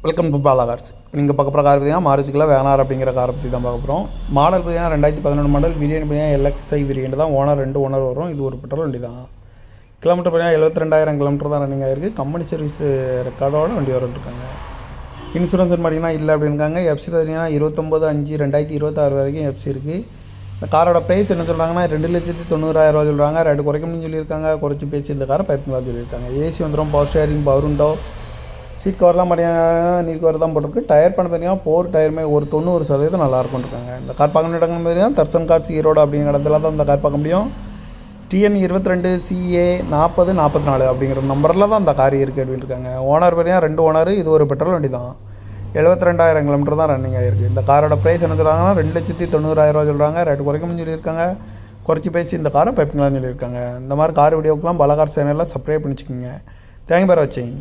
Welcome to Bala cars. நீங்கள் பார்க்க போகிற கார் பார்த்தீங்கன்னா மாருதிக்குள்ள வேனார் அப்படிங்கிற காரை பற்றி தான் பார்க்க போகிறோம். மாடல் பார்த்தீங்கன்னா 2011 மாடல். வேரியன்ட் பார்த்தீங்கன்னா எல்எக்ஸ்ஐ வேரியன்ட் தான். ரெண்டு ஓனர் வரும். இது ஒரு பெட்ரோல் வண்டி தான். கிலோமீட்டர் பார்த்தீங்கன்னா 72,000 கிலோமீட்டர் தான் ரன்னிங் ஆகிருக்கு. கம்பெனி சர்வீஸ் ரெக்கார்டோட வண்டி வந்துருக்காங்க. இன்சூரன்ஸ் பார்த்தீங்கன்னா இல்லை அப்படின்னுக்காங்க. எஃப்சி பார்த்தீங்கன்னா 29/5/2026 வரைக்கும் எஃப்சி இருக்குது. இந்த காரோட ப்ரைஸ் என்ன சொல்கிறாங்கன்னா 2,90,000 சொல்கிறாங்க. ரேட்டு குறைக்கணும்னு சொல்லியிருக்காங்க. குறைச்சி பேச்சு இந்த காரை பைப்புங்களாக சொல்லியிருக்காங்க. ஏசி வந்துடும், power steering, power window, seat கவர்லாம் பார்த்தீங்கன்னா நீ கவர் தான் போட்டிருக்கு. டயர் பண்ண பார்த்தீங்கன்னா 4 டயருமே ஒரு 90% நல்லாயிருக்கும் இருக்காங்க. இந்த கார் பார்க்கணும் இடங்கள் பார்த்தீங்கன்னா தர்சன் கார்ஸ் ஈரோடு அப்படிங்கிற இடத்துல தான் இந்த கார் பார்க்க முடியும். TN 22 CA 4044 அப்படிங்கிற நம்பரில் தான் இந்த கார் இருக்குது அப்படின்னு இருக்காங்க. ஓனர் பார்த்தீங்கன்னா 2 ஓனர். இது ஒரு பெட்ரோல் வண்டி தான். 72,000 கிலோமீட்டர் தான் ரன்னிங் ஆகிருக்கு. இந்த காரோட ப்ரைஸ் என்ன சொல்கிறாங்கன்னா 2,90,000 சொல்கிறாங்க. ரேட்டு குறைக்கணும்னு சொல்லியிருக்காங்க. குறைச்சி பேசி இந்த காரை பைப்பிங்களான்னு சொல்லியிருக்காங்க. இந்த மாதிரி கார் வீடியோக்கெலாம் பாலா கார்ஸ் சேனலில் சப்ஸ்கிரைப் பண்ணிச்சுக்கோங்க. தேங்க்யூ ஃபார் வாட்சிங்.